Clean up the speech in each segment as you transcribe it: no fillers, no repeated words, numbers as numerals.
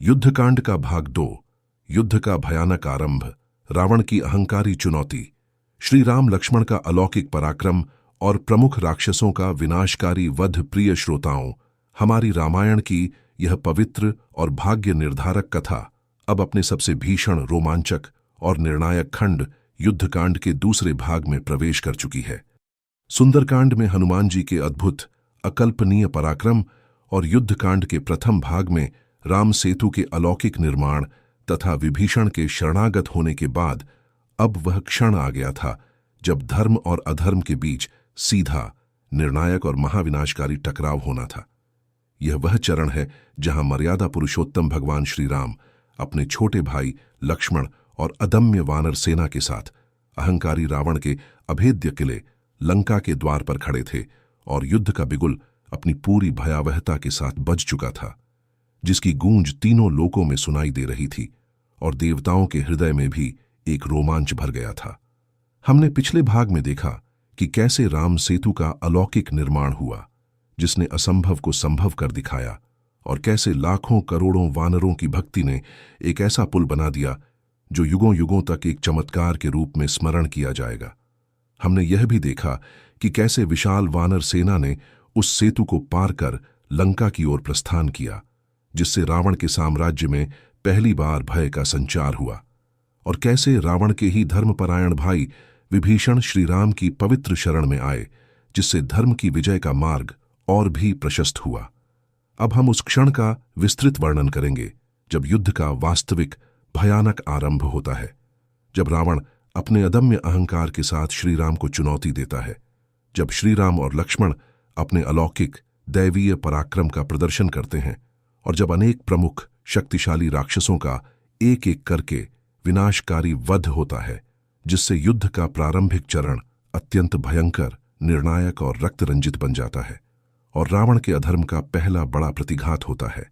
युद्धकांड का भाग 2। युद्ध का भयानक आरंभ। रावण की अहंकारी चुनौती। श्री राम लक्ष्मण का अलौकिक पराक्रम और प्रमुख राक्षसों का विनाशकारी वध। प्रिय श्रोताओं, हमारी रामायण की यह पवित्र और भाग्य निर्धारक कथा अब अपने सबसे भीषण, रोमांचक और निर्णायक खंड युद्धकांड के दूसरे भाग में प्रवेश कर चुकी है। सुंदरकांड में हनुमान जी के अद्भुत, अकल्पनीय पराक्रम और युद्धकांड के प्रथम भाग में राम सेतु के अलौकिक निर्माण तथा विभीषण के शरणागत होने के बाद अब वह क्षण आ गया था जब धर्म और अधर्म के बीच सीधा, निर्णायक और महाविनाशकारी टकराव होना था। यह वह चरण है जहां मर्यादा पुरुषोत्तम भगवान श्री राम अपने छोटे भाई लक्ष्मण और अदम्य वानर सेना के साथ अहंकारी रावण के अभेद्य किले लंका के द्वार पर खड़े थे और युद्ध का बिगुल अपनी पूरी भयावहता के साथ बज चुका था, जिसकी गूंज तीनों लोकों में सुनाई दे रही थी और देवताओं के हृदय में भी एक रोमांच भर गया था। हमने पिछले भाग में देखा कि कैसे राम सेतु का अलौकिक निर्माण हुआ, जिसने असंभव को संभव कर दिखाया, और कैसे लाखों करोड़ों वानरों की भक्ति ने एक ऐसा पुल बना दिया जो युगों युगों तक एक चमत्कार के रूप में स्मरण किया जाएगा। हमने यह भी देखा कि कैसे विशाल वानर सेना ने उस सेतु को पार कर लंका की ओर प्रस्थान किया, जिससे रावण के साम्राज्य में पहली बार भय का संचार हुआ, और कैसे रावण के ही धर्मपरायण भाई विभीषण श्री राम की पवित्र शरण में आए, जिससे धर्म की विजय का मार्ग और भी प्रशस्त हुआ। अब हम उस क्षण का विस्तृत वर्णन करेंगे जब युद्ध का वास्तविक भयानक आरंभ होता है, जब रावण अपने अदम्य अहंकार के साथ श्री राम को चुनौती देता है, जब श्री राम और लक्ष्मण अपने अलौकिक दैवीय पराक्रम का प्रदर्शन करते हैं, और जब अनेक प्रमुख शक्तिशाली राक्षसों का एक एक करके विनाशकारी वध होता है, जिससे युद्ध का प्रारंभिक चरण अत्यंत भयंकर, निर्णायक और रक्तरंजित बन जाता है और रावण के अधर्म का पहला बड़ा प्रतिघात होता है।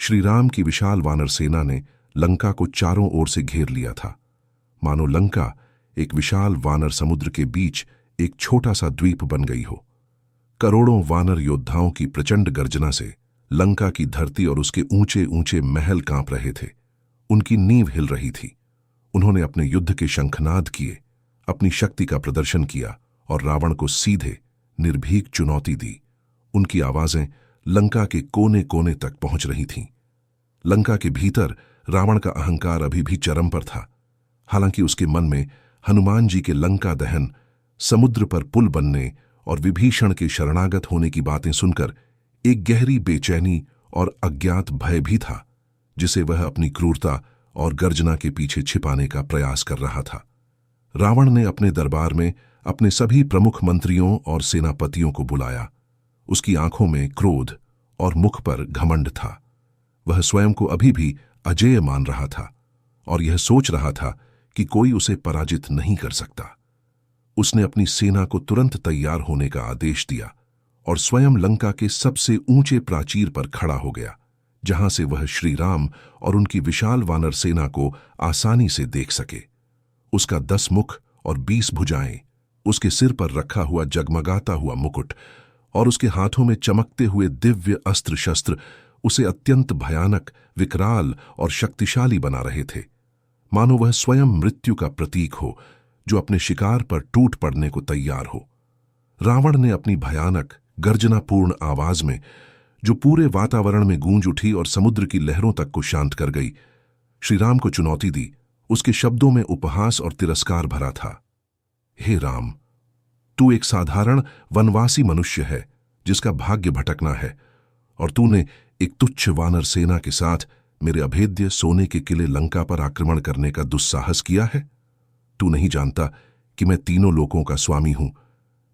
श्री राम की विशाल वानर सेना ने लंका को चारों ओर से घेर लिया था, मानो लंका एक विशाल वानर समुद्र के बीच एक छोटा सा द्वीप बन गई हो। करोड़ों वानर योद्धाओं की प्रचंड गर्जना से लंका की धरती और उसके ऊंचे ऊंचे महल कांप रहे थे। उनकी नींव हिल रही थी। उन्होंने अपने युद्ध के शंखनाद किए, अपनी शक्ति का प्रदर्शन किया और रावण को सीधे, निर्भीक चुनौती दी। उनकी आवाजें लंका के कोने कोने तक पहुंच रही थीं। लंका के भीतर रावण का अहंकार अभी भी चरम पर था। हालांकि उसके मन में हनुमान जी के लंका दहन, समुद्र पर पुल बनने और विभीषण के शरणागत होने की बातें सुनकर एक गहरी बेचैनी और अज्ञात भय भी था, जिसे वह अपनी क्रूरता और गर्जना के पीछे छिपाने का प्रयास कर रहा था। रावण ने अपने दरबार में अपने सभी प्रमुख मंत्रियों और सेनापतियों को बुलाया। उसकी आंखों में क्रोध और मुख पर घमंड था। वह स्वयं को अभी भी अजेय मान रहा था और यह सोच रहा था कि कोई उसे पराजित नहीं कर सकता। उसने अपनी सेना को तुरंत तैयार होने का आदेश दिया और स्वयं लंका के सबसे ऊंचे प्राचीर पर खड़ा हो गया, जहां से वह श्री राम और उनकी विशाल वानर सेना को आसानी से देख सके। उसका 10 मुख और 20 भुजाएं, उसके सिर पर रखा हुआ जगमगाता हुआ मुकुट और उसके हाथों में चमकते हुए दिव्य अस्त्र शस्त्र उसे अत्यंत भयानक, विकराल और शक्तिशाली बना रहे थे, मानो वह स्वयं मृत्यु का प्रतीक हो जो अपने शिकार पर टूट पड़ने को तैयार हो। रावण ने अपनी भयानक, गर्जनापूर्ण आवाज में, जो पूरे वातावरण में गूंज उठी और समुद्र की लहरों तक को शांत कर गई, श्री राम को चुनौती दी। उसके शब्दों में उपहास और तिरस्कार भरा था। हे राम, तू एक साधारण वनवासी मनुष्य है जिसका भाग्य भटकना है, और तूने एक तुच्छ वानर सेना के साथ मेरे अभेद्य सोने के किले लंका पर आक्रमण करने का दुस्साहस किया है। तू नहीं जानता कि मैं तीनों लोकों का स्वामी हूं।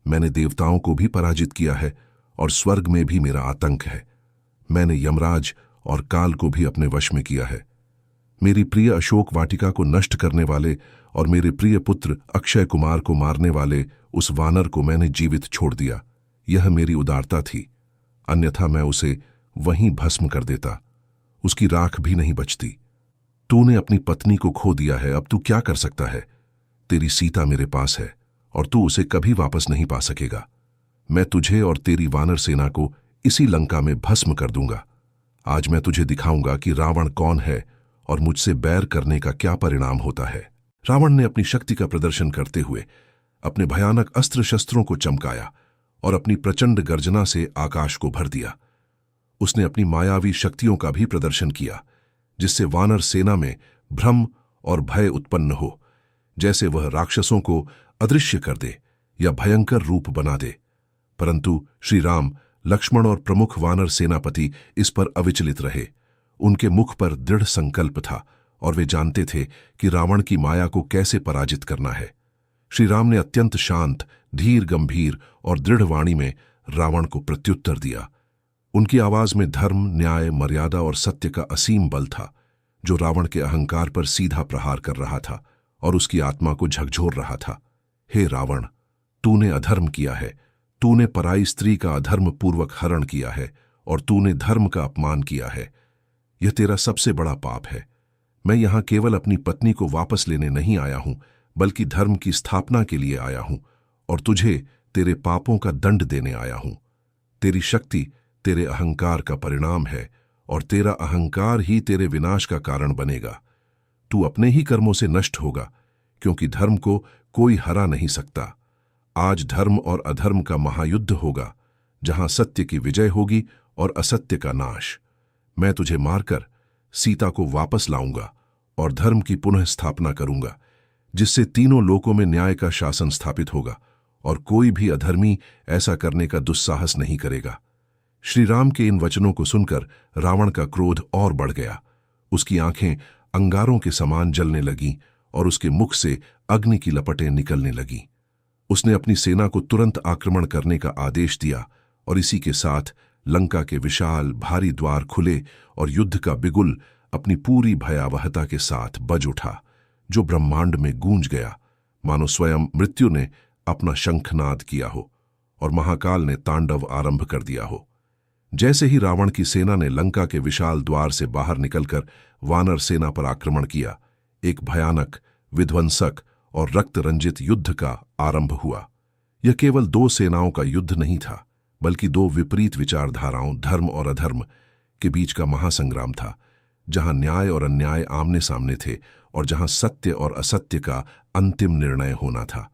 मैंने देवताओं को भी पराजित किया है और स्वर्ग में भी मेरा आतंक है। मैंने यमराज और काल को भी अपने वश में किया है। मेरी प्रिय अशोक वाटिका को नष्ट करने वाले और मेरे प्रिय पुत्र अक्षय कुमार को मारने वाले उस वानर को मैंने जीवित छोड़ दिया। यह मेरी उदारता थी, अन्यथा मैं उसे वहीं भस्म कर देता। उसकी राख भी नहीं बचती। तूने अपनी पत्नी को खो दिया है, अब तू क्या कर सकता है? तेरी सीता मेरे पास है और तू उसे कभी वापस नहीं पा सकेगा। मैं तुझे और तेरी वानर सेना को इसी लंका में भस्म कर दूंगा। आज मैं तुझे दिखाऊंगा कि रावण कौन है और मुझसे बैर करने का क्या परिणाम होता है। रावण ने अपनी शक्ति का प्रदर्शन करते हुए अपने भयानक अस्त्र शस्त्रों को चमकाया और अपनी प्रचंड गर्जना से आकाश को भर दिया। उसने अपनी मायावी शक्तियों का भी प्रदर्शन किया, जिससे वानर सेना में भ्रम और भय उत्पन्न हो, जैसे वह राक्षसों को अदृश्य कर दे या भयंकर रूप बना दे। परंतु श्री राम, लक्ष्मण और प्रमुख वानर सेनापति इस पर अविचलित रहे। उनके मुख पर दृढ़ संकल्प था और वे जानते थे कि रावण की माया को कैसे पराजित करना है। श्री राम ने अत्यंत शांत, धीर, गंभीर और दृढ़ वाणी में रावण को प्रत्युत्तर दिया। उनकी आवाज में धर्म, न्याय, मर्यादा और सत्य का असीम बल था, जो रावण के अहंकार पर सीधा प्रहार कर रहा था और उसकी आत्मा को झकझोर रहा था। हे रावण, तूने अधर्म किया है। तूने पराई स्त्री का अधर्म पूर्वक हरण किया है और तूने धर्म का अपमान किया है। यह तेरा सबसे बड़ा पाप है। मैं यहां केवल अपनी पत्नी को वापस लेने नहीं आया हूं, बल्कि धर्म की स्थापना के लिए आया हूं और तुझे तेरे पापों का दंड देने आया हूं। तेरी शक्ति तेरे अहंकार का परिणाम है और तेरा अहंकार ही तेरे विनाश का कारण बनेगा। तू अपने ही कर्मों से नष्ट होगा, क्योंकि धर्म को कोई हरा नहीं सकता। आज धर्म और अधर्म का महायुद्ध होगा, जहां सत्य की विजय होगी और असत्य का नाश। मैं तुझे मारकर सीता को वापस लाऊंगा और धर्म की पुनः स्थापना करूंगा, जिससे तीनों लोकों में न्याय का शासन स्थापित होगा और कोई भी अधर्मी ऐसा करने का दुस्साहस नहीं करेगा। श्री राम के इन वचनों को सुनकर रावण का क्रोध और बढ़ गया। उसकी आंखें अंगारों के समान जलने लगीं और उसके मुख से अग्नि की लपटें निकलने लगीं। उसने अपनी सेना को तुरंत आक्रमण करने का आदेश दिया और इसी के साथ लंका के विशाल भारी द्वार खुले और युद्ध का बिगुल अपनी पूरी भयावहता के साथ बज उठा, जो ब्रह्मांड में गूंज गया, मानो स्वयं मृत्यु ने अपना शंखनाद किया हो और महाकाल ने तांडव आरंभ कर दिया हो। जैसे ही रावण की सेना ने लंका के विशाल द्वार से बाहर निकलकर वानर सेना पर आक्रमण किया, एक भयानक, विध्वंसक और रक्त रंजित युद्ध का आरंभ हुआ। यह केवल दो सेनाओं का युद्ध नहीं था, बल्कि दो विपरीत विचारधाराओं, धर्म और अधर्म के बीच का महासंग्राम था, जहां न्याय और अन्याय आमने सामने थे और जहां सत्य और असत्य का अंतिम निर्णय होना था।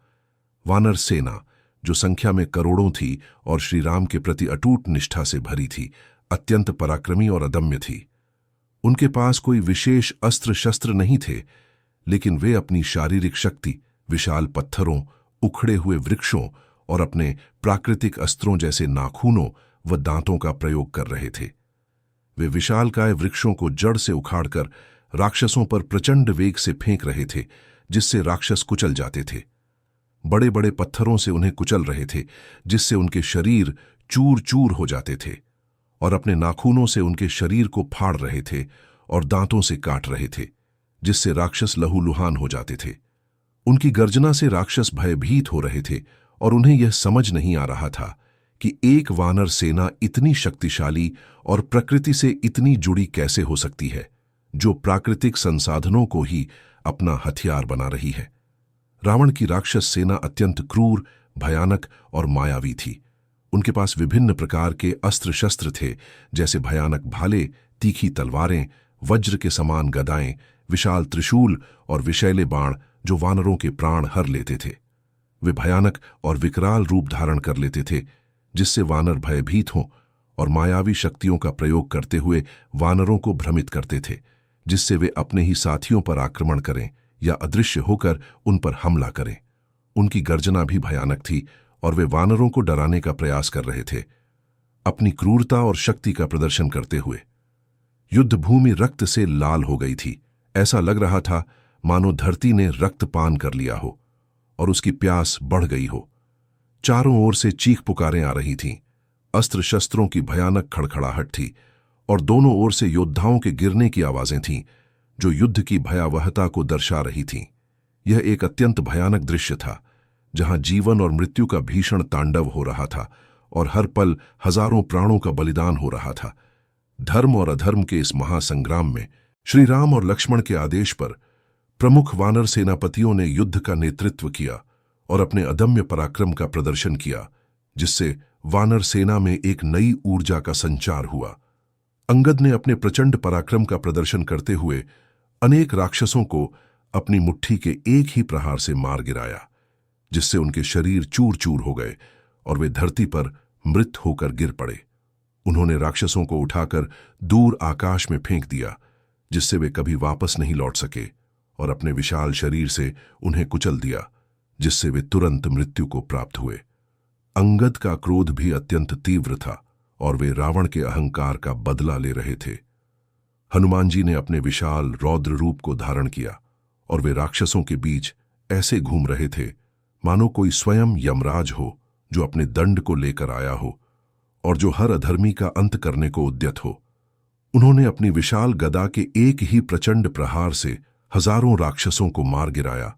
वानर सेना, जो संख्या में करोड़ों थी और श्री राम के प्रति अटूट निष्ठा से भरी थी, अत्यंत पराक्रमी और अदम्य थी। उनके पास कोई विशेष अस्त्र शस्त्र नहीं थे, लेकिन वे अपनी शारीरिक शक्ति, विशाल पत्थरों, उखड़े हुए वृक्षों और अपने प्राकृतिक अस्त्रों जैसे नाखूनों व दांतों का प्रयोग कर रहे थे। वे विशालकाय वृक्षों को जड़ से उखाड़कर राक्षसों पर प्रचंड वेग से फेंक रहे थे, जिससे राक्षस कुचल जाते थे। बड़े बड़े पत्थरों से उन्हें कुचल रहे थे, जिससे उनके शरीर चूर चूर हो जाते थे, और अपने नाखूनों से उनके शरीर को फाड़ रहे थे और दांतों से काट रहे थे, जिससे राक्षस लहूलुहान हो जाते थे। उनकी गर्जना से राक्षस भयभीत हो रहे थे और उन्हें यह समझ नहीं आ रहा था कि एक वानर सेना इतनी शक्तिशाली और प्रकृति से इतनी जुड़ी कैसे हो सकती है, जो प्राकृतिक संसाधनों को ही अपना हथियार बना रही है। रावण की राक्षस सेना अत्यंत क्रूर, भयानक और मायावी थी। उनके पास विभिन्न प्रकार के अस्त्र शस्त्र थे, जैसे भयानक भाले, तीखी तलवारें, वज्र के समान गदाएं, विशाल त्रिशूल और विषैले बाण, जो वानरों के प्राण हर लेते थे। वे भयानक और विकराल रूप धारण कर लेते थे, जिससे वानर भयभीत हों, और मायावी शक्तियों का प्रयोग करते हुए वानरों को भ्रमित करते थे, जिससे वे अपने ही साथियों पर आक्रमण करें या अदृश्य होकर उन पर हमला करें। उनकी गर्जना भी भयानक थी और वे वानरों को डराने का प्रयास कर रहे थे, अपनी क्रूरता और शक्ति का प्रदर्शन करते हुए। युद्ध भूमि रक्त से लाल हो गई थी। ऐसा लग रहा था मानो धरती ने रक्तपान कर लिया हो और उसकी प्यास बढ़ गई हो। चारों ओर से चीख पुकारें आ रही थीं, अस्त्र शस्त्रों की भयानक खड़खड़ाहट थी और दोनों ओर से योद्धाओं के गिरने की आवाजें थीं, जो युद्ध की भयावहता को दर्शा रही थीं। यह एक अत्यंत भयानक दृश्य था, जहां जीवन और मृत्यु का भीषण तांडव हो रहा था और हर पल हजारों प्राणों का बलिदान हो रहा था। धर्म और अधर्म के इस महासंग्राम में श्री राम और लक्ष्मण के आदेश पर प्रमुख वानर सेनापतियों ने युद्ध का नेतृत्व किया और अपने अदम्य पराक्रम का प्रदर्शन किया, जिससे वानर सेना में एक नई ऊर्जा का संचार हुआ। अंगद ने अपने प्रचंड पराक्रम का प्रदर्शन करते हुए अनेक राक्षसों को अपनी मुट्ठी के एक ही प्रहार से मार गिराया, जिससे उनके शरीर चूर चूर हो गए और वे धरती पर मृत होकर गिर पड़े। उन्होंने राक्षसों को उठाकर दूर आकाश में फेंक दिया, जिससे वे कभी वापस नहीं लौट सके, और अपने विशाल शरीर से उन्हें कुचल दिया, जिससे वे तुरंत मृत्यु को प्राप्त हुए। अंगद का क्रोध भी अत्यंत तीव्र था और वे रावण के अहंकार का बदला ले रहे थे। हनुमान जी ने अपने विशाल रौद्र रूप को धारण किया और वे राक्षसों के बीच ऐसे घूम रहे थे मानो कोई स्वयं यमराज हो जो अपने दंड को लेकर आया हो और जो हर अधर्मी का अंत करने को उद्यत हो। उन्होंने अपनी विशाल गदा के एक ही प्रचंड प्रहार से हजारों राक्षसों को मार गिराया,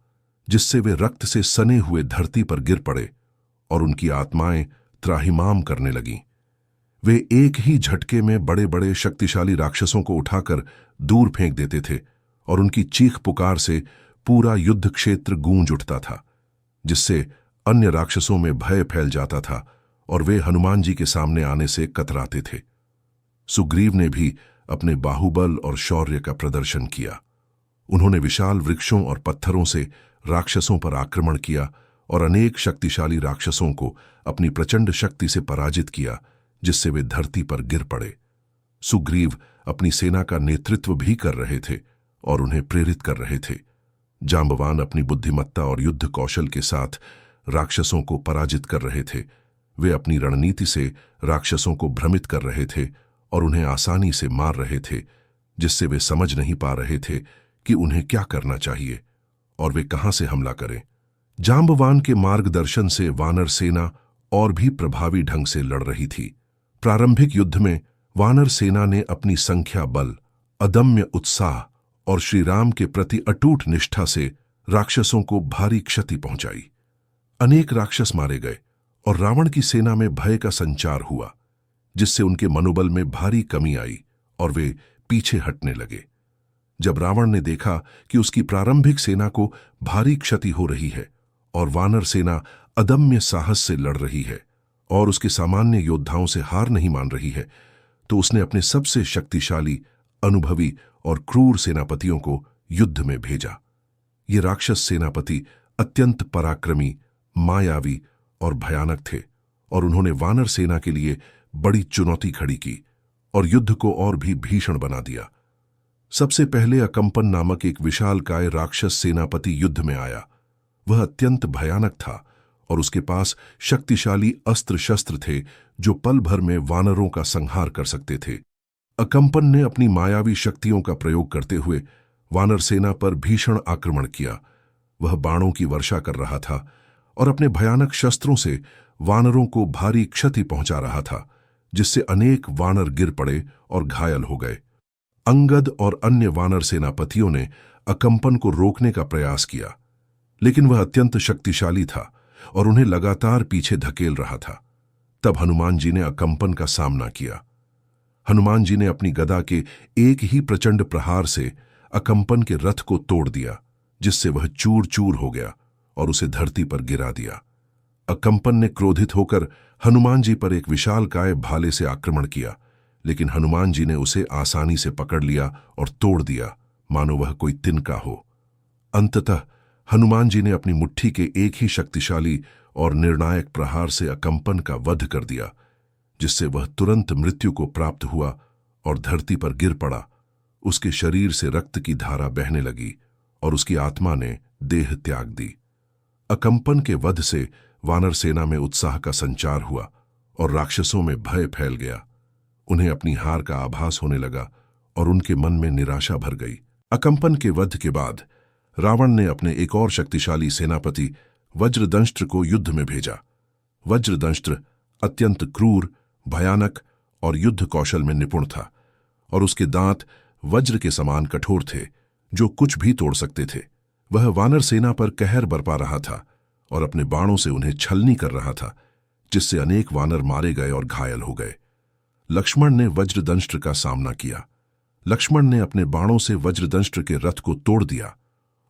जिससे वे रक्त से सने हुए धरती पर गिर पड़े और उनकी आत्माएं त्राहिमाम करने लगीं। वे एक ही झटके में बड़े बड़े शक्तिशाली राक्षसों को उठाकर दूर फेंक देते थे और उनकी चीख पुकार से पूरा युद्ध क्षेत्र गूंज उठता था, जिससे अन्य राक्षसों में भय फैल जाता था और वे हनुमान जी के सामने आने से कतराते थे। सुग्रीव ने भी अपने बाहुबल और शौर्य का प्रदर्शन किया। उन्होंने विशाल वृक्षों और पत्थरों से राक्षसों पर आक्रमण किया और अनेक शक्तिशाली राक्षसों को अपनी प्रचंड शक्ति से पराजित किया, जिससे वे धरती पर गिर पड़े। सुग्रीव अपनी सेना का नेतृत्व भी कर रहे थे और उन्हें प्रेरित कर रहे थे। जांबवान अपनी बुद्धिमत्ता और युद्ध कौशल के साथ राक्षसों को पराजित कर रहे थे। वे अपनी रणनीति से राक्षसों को भ्रमित कर रहे थे और उन्हें आसानी से मार रहे थे, जिससे वे समझ नहीं पा रहे थे कि उन्हें क्या करना चाहिए और वे कहां से हमला करें। जांबवान के मार्गदर्शन से वानर सेना और भी प्रभावी ढंग से लड़ रही थी। प्रारंभिक युद्ध में वानर सेना ने अपनी संख्या बल, अदम्य उत्साह और श्री राम के प्रति अटूट निष्ठा से राक्षसों को भारी क्षति पहुंचाई। अनेक राक्षस मारे गए और रावण की सेना में भय का संचार हुआ, जिससे उनके मनोबल में भारी कमी आई और वे पीछे हटने लगे। जब रावण ने देखा कि उसकी प्रारंभिक सेना को भारी क्षति हो रही है और वानर सेना अदम्य साहस से लड़ रही है और उसके सामान्य योद्धाओं से हार नहीं मान रही है, तो उसने अपने सबसे शक्तिशाली, अनुभवी और क्रूर सेनापतियों को युद्ध में भेजा। ये राक्षस सेनापति अत्यंत पराक्रमी, मायावी और भयानक थे और उन्होंने वानर सेना के लिए बड़ी चुनौती खड़ी की और युद्ध को और भी भीषण बना दिया। सबसे पहले अकंपन नामक एक विशालकाय राक्षस सेनापति युद्ध में आया। वह अत्यंत भयानक था और उसके पास शक्तिशाली अस्त्र शस्त्र थे जो पल भर में वानरों का संहार कर सकते थे। अकंपन ने अपनी मायावी शक्तियों का प्रयोग करते हुए वानर सेना पर भीषण आक्रमण किया। वह बाणों की वर्षा कर रहा था और अपने भयानक शस्त्रों से वानरों को भारी क्षति पहुंचा रहा था, जिससे अनेक वानर गिर पड़े और घायल हो गए। अंगद और अन्य वानर सेनापतियों ने अकंपन को रोकने का प्रयास किया, लेकिन वह अत्यंत शक्तिशाली था और उन्हें लगातार पीछे धकेल रहा था। तब हनुमान जी ने अकंपन का सामना किया। हनुमान जी ने अपनी गदा के एक ही प्रचंड प्रहार से अकंपन के रथ को तोड़ दिया, जिससे वह चूर चूर हो गया और उसे धरती पर गिरा दिया। अकंपन ने क्रोधित होकर हनुमान जी पर एक विशालकाय भाले से आक्रमण किया, लेकिन हनुमान जी ने उसे आसानी से पकड़ लिया और तोड़ दिया, मानो वह कोई तिनका हो। अंततः हनुमान जी ने अपनी मुट्ठी के एक ही शक्तिशाली और निर्णायक प्रहार से अकंपन का वध कर दिया, जिससे वह तुरंत मृत्यु को प्राप्त हुआ और धरती पर गिर पड़ा। उसके शरीर से रक्त की धारा बहने लगी और उसकी आत्मा ने देह त्याग दी। अकंपन के वध से वानर सेना में उत्साह का संचार हुआ और राक्षसों में भय फैल गया। उन्हें अपनी हार का आभास होने लगा और उनके मन में निराशा भर गई। अकंपन के वध के बाद रावण ने अपने एक और शक्तिशाली सेनापति वज्रदंष्ट्र को युद्ध में भेजा। वज्रदंष्ट्र अत्यंत क्रूर, भयानक और युद्ध कौशल में निपुण था और उसके दांत वज्र के समान कठोर थे, जो कुछ भी तोड़ सकते थे। वह वानर सेना पर कहर बरपा रहा था और अपने बाणों से उन्हें छलनी कर रहा था, जिससे अनेक वानर मारे गए और घायल हो गए। लक्ष्मण ने वज्रदंष्ट्र का सामना किया। लक्ष्मण ने अपने बाणों से वज्रदंष्ट्र के रथ को तोड़ दिया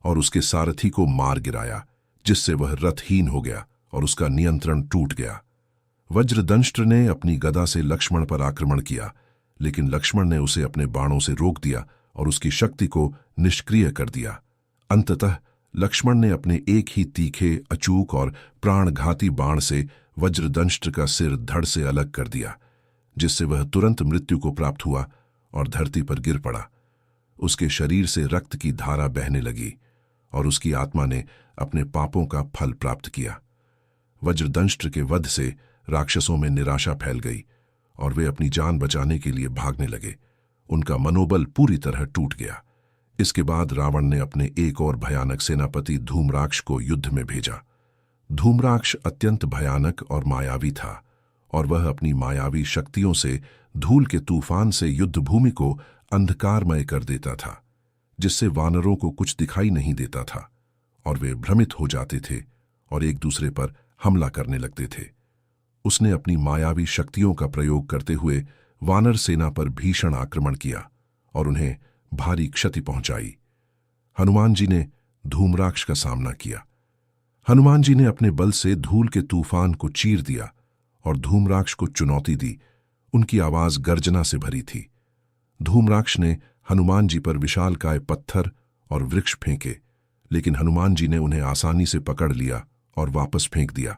और उसके सारथी को मार गिराया, जिससे वह रथहीन हो गया और उसका नियंत्रण टूट गया। वज्रदंष्ट्र ने अपनी गदा से लक्ष्मण पर आक्रमण किया, लेकिन लक्ष्मण ने उसे अपने बाणों से रोक दिया और उसकी शक्ति को निष्क्रिय कर दिया। अंततः लक्ष्मण ने अपने एक ही तीखे, अचूक और प्राणघाती बाण से वज्रदंष्ट्र का सिर धड़ से अलग कर दिया, जिससे वह तुरंत मृत्यु को प्राप्त हुआ और धरती पर गिर पड़ा। उसके शरीर से रक्त की धारा बहने लगी और उसकी आत्मा ने अपने पापों का फल प्राप्त किया। वज्रदंष्ट्र के वध से राक्षसों में निराशा फैल गई और वे अपनी जान बचाने के लिए भागने लगे। उनका मनोबल पूरी तरह टूट गया। इसके बाद रावण ने अपने एक और भयानक सेनापति धूम्राक्ष को युद्ध में भेजा। धूम्राक्ष अत्यंत भयानक और मायावी था और वह अपनी मायावी शक्तियों से धूल के तूफान से युद्धभूमि को अंधकारमय कर देता था, जिससे वानरों को कुछ दिखाई नहीं देता था और वे भ्रमित हो जाते थे और एक दूसरे पर हमला करने लगते थे। उसने अपनी मायावी शक्तियों का प्रयोग करते हुए वानर सेना पर भीषण आक्रमण किया और उन्हें भारी क्षति पहुंचाई। हनुमान जी ने धूम्राक्ष का सामना किया। हनुमान जी ने अपने बल से धूल के तूफान को चीर दिया और धूम्राक्ष को चुनौती दी। उनकी आवाज गर्जना से भरी थी। धूम्राक्ष ने हनुमान जी पर विशालकाय पत्थर और वृक्ष फेंके, लेकिन हनुमान जी ने उन्हें आसानी से पकड़ लिया और वापस फेंक दिया,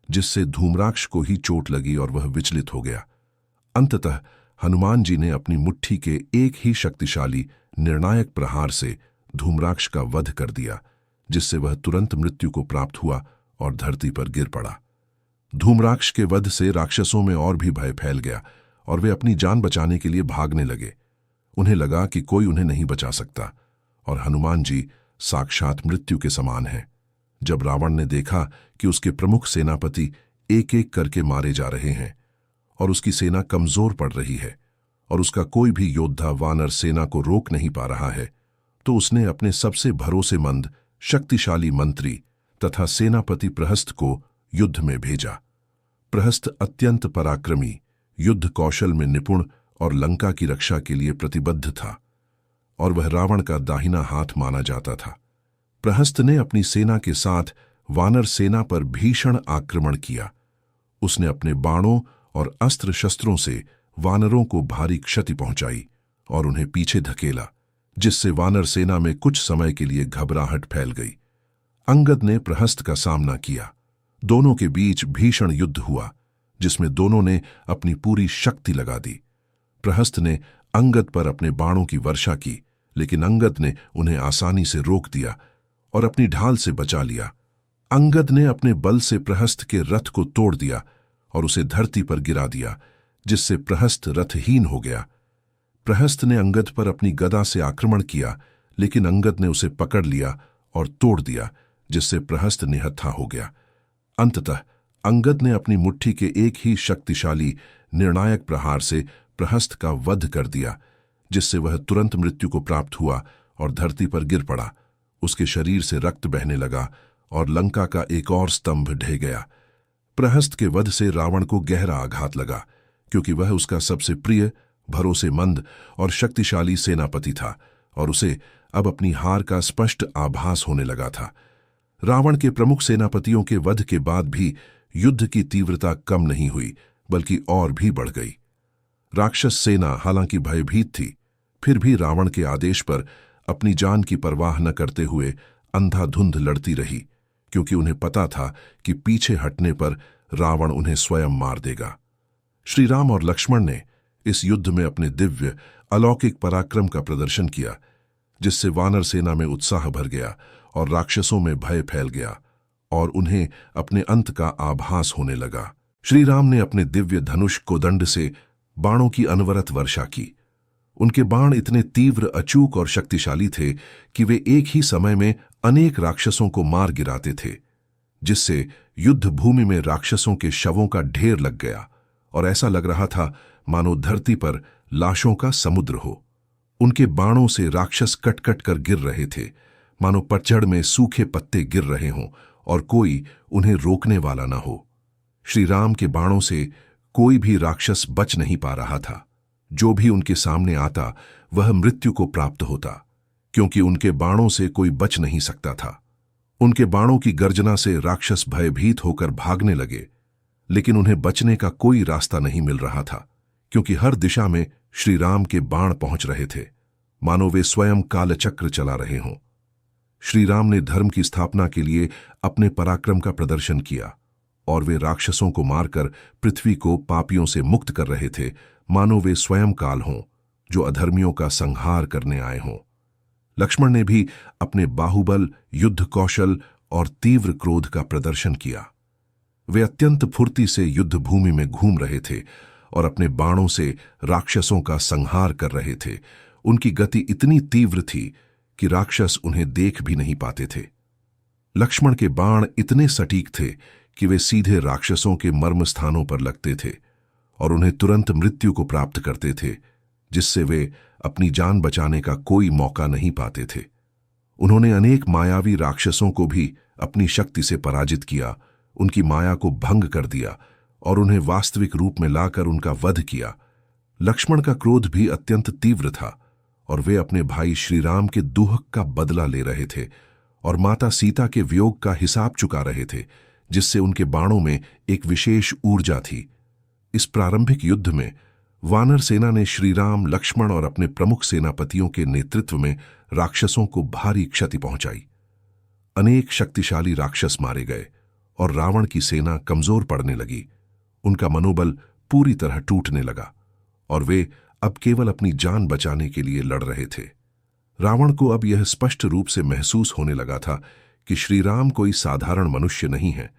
जिससे धूम्राक्ष को ही चोट लगी और वह विचलित हो गया। अंततः हनुमान जी ने अपनी मुट्ठी के एक ही शक्तिशाली निर्णायक प्रहार से धूम्राक्ष का वध कर दिया, जिससे वह तुरंत मृत्यु को प्राप्त हुआ और धरती पर गिर पड़ा। धूम्राक्ष के वध से राक्षसों में और भी भय फैल गया और वे अपनी जान बचाने के लिए भागने लगे। उन्हें लगा कि कोई उन्हें नहीं बचा सकता और हनुमान जी साक्षात मृत्यु के समान हैं। जब रावण ने देखा कि उसके प्रमुख सेनापति एक एक करके मारे जा रहे हैं और उसकी सेना कमजोर पड़ रही है और उसका कोई भी योद्धा वानर सेना को रोक नहीं पा रहा है, तो उसने अपने सबसे भरोसेमंद, शक्तिशाली मंत्री तथा सेनापति प्रहस्त को युद्ध में भेजा। प्रहस्त अत्यंत पराक्रमी, युद्ध कौशल में निपुण और लंका की रक्षा के लिए प्रतिबद्ध था और वह रावण का दाहिना हाथ माना जाता था। प्रहस्त ने अपनी सेना के साथ वानर सेना पर भीषण आक्रमण किया। उसने अपने बाणों और अस्त्र शस्त्रों से वानरों को भारी क्षति पहुंचाई और उन्हें पीछे धकेला, जिससे वानर सेना में कुछ समय के लिए घबराहट फैल गई। अंगद ने प्रहस्त का सामना किया। दोनों के बीच भीषण युद्ध हुआ, जिसमें दोनों ने अपनी पूरी शक्ति लगा दी। प्रहस्त ने अंगद पर अपने बाणों की वर्षा की, लेकिन अंगद ने उन्हें आसानी से रोक दिया और अपनी ढाल से बचा लिया। अंगद ने अपने बल से प्रहस्त के रथ को तोड़ दिया और उसे धरती पर गिरा दिया, जिससे प्रहस्त रथहीन हो गया। प्रहस्त ने अंगद पर अपनी गदा से आक्रमण किया, लेकिन अंगद ने उसे पकड़ लिया और तोड़ दिया, जिससे प्रहस्त निहत्था हो गया। अंततः अंगद ने अपनी मुट्ठी के एक ही शक्तिशाली निर्णायक प्रहार से प्रहस्त का वध कर दिया, जिससे वह तुरंत मृत्यु को प्राप्त हुआ और धरती पर गिर पड़ा। उसके शरीर से रक्त बहने लगा और लंका का एक और स्तंभ ढह गया। प्रहस्त के वध से रावण को गहरा आघात लगा, क्योंकि वह उसका सबसे प्रिय, भरोसेमंद और शक्तिशाली सेनापति था और उसे अब अपनी हार का स्पष्ट आभास होने लगा था। रावण के प्रमुख सेनापतियों के वध के बाद भी युद्ध की तीव्रता कम नहीं हुई, बल्कि और भी बढ़ गई। राक्षस सेना हालांकि भयभीत थी, फिर भी रावण के आदेश पर अपनी जान की परवाह न करते हुए अंधाधुंध लड़ती रही, क्योंकि उन्हें पता था कि पीछे हटने पर रावण उन्हें स्वयं मार देगा। श्री राम और लक्ष्मण ने इस युद्ध में अपने दिव्य, अलौकिक पराक्रम का प्रदर्शन किया, जिससे वानर सेना में उत्साह भर गया और राक्षसों में भय फैल गया और उन्हें अपने अंत का आभास होने लगा। श्री राम ने अपने दिव्य धनुष कोदंड से बाणों की अनवरत वर्षा की। उनके बाण इतने तीव्र, अचूक और शक्तिशाली थे कि वे एक ही समय में अनेक राक्षसों को मार गिराते थे, जिससे युद्ध भूमि में राक्षसों के शवों का ढेर लग गया और ऐसा लग रहा था मानो धरती पर लाशों का समुद्र हो। उनके बाणों से राक्षस कट कट कर गिर रहे थे, मानो पतझड़ में सूखे पत्ते गिर रहे हों और कोई उन्हें रोकने वाला न हो। श्री राम के बाणों से कोई भी राक्षस बच नहीं पा रहा था। जो भी उनके सामने आता वह मृत्यु को प्राप्त होता, क्योंकि उनके बाणों से कोई बच नहीं सकता था। उनके बाणों की गर्जना से राक्षस भयभीत होकर भागने लगे, लेकिन उन्हें बचने का कोई रास्ता नहीं मिल रहा था, क्योंकि हर दिशा में श्री राम के बाण पहुंच रहे थे, मानो वे स्वयं कालचक्र चला रहे हों। श्री राम ने धर्म की स्थापना के लिए अपने पराक्रम का प्रदर्शन किया और वे राक्षसों को मारकर पृथ्वी को पापियों से मुक्त कर रहे थे, मानो वे स्वयं काल हों जो अधर्मियों का संहार करने आए हों। लक्ष्मण ने भी अपने बाहुबल, युद्ध कौशल और तीव्र क्रोध का प्रदर्शन किया। वे अत्यंत फुर्ती से युद्ध भूमि में घूम रहे थे और अपने बाणों से राक्षसों का संहार कर रहे थे। उनकी गति इतनी तीव्र थी कि राक्षस उन्हें देख भी नहीं पाते थे। लक्ष्मण के बाण इतने सटीक थे कि वे सीधे राक्षसों के मर्म स्थानों पर लगते थे और उन्हें तुरंत मृत्यु को प्राप्त करते थे, जिससे वे अपनी जान बचाने का कोई मौका नहीं पाते थे। उन्होंने अनेक मायावी राक्षसों को भी अपनी शक्ति से पराजित किया, उनकी माया को भंग कर दिया और उन्हें वास्तविक रूप में लाकर उनका वध किया। लक्ष्मण का क्रोध भी अत्यंत तीव्र था और वे अपने भाई श्रीराम के दुहक का बदला ले रहे थे और माता सीता के वियोग का हिसाब चुका रहे थे, जिससे उनके बाणों में एक विशेष ऊर्जा थी। इस प्रारंभिक युद्ध में वानर सेना ने श्रीराम, लक्ष्मण और अपने प्रमुख सेनापतियों के नेतृत्व में राक्षसों को भारी क्षति पहुंचाई। अनेक शक्तिशाली राक्षस मारे गए और रावण की सेना कमजोर पड़ने लगी। उनका मनोबल पूरी तरह टूटने लगा और वे अब केवल अपनी जान बचाने के लिए लड़ रहे थे। रावण को अब यह स्पष्ट रूप से महसूस होने लगा था कि श्रीराम कोई साधारण मनुष्य नहीं है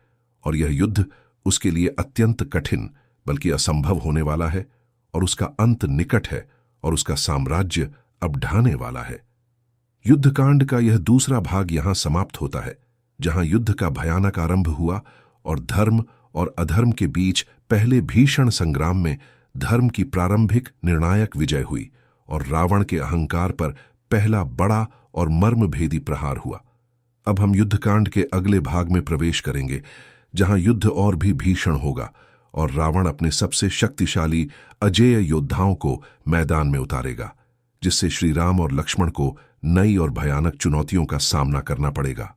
और यह युद्ध उसके लिए अत्यंत कठिन बल्कि असंभव होने वाला है और उसका अंत निकट है और उसका साम्राज्य अब ढाने वाला है। युद्धकांड का यह दूसरा भाग यहां समाप्त होता है, जहां युद्ध का भयानक आरंभ हुआ और धर्म और अधर्म के बीच पहले भीषण संग्राम में धर्म की प्रारंभिक निर्णायक विजय हुई और रावण के अहंकार पर पहला बड़ा और मर्मभेदी प्रहार हुआ। अब हम युद्धकांड के अगले भाग में प्रवेश करेंगे, जहां युद्ध और भी भीषण होगा और रावण अपने सबसे शक्तिशाली अजेय योद्धाओं को मैदान में उतारेगा, जिससे श्री राम और लक्ष्मण को नई और भयानक चुनौतियों का सामना करना पड़ेगा।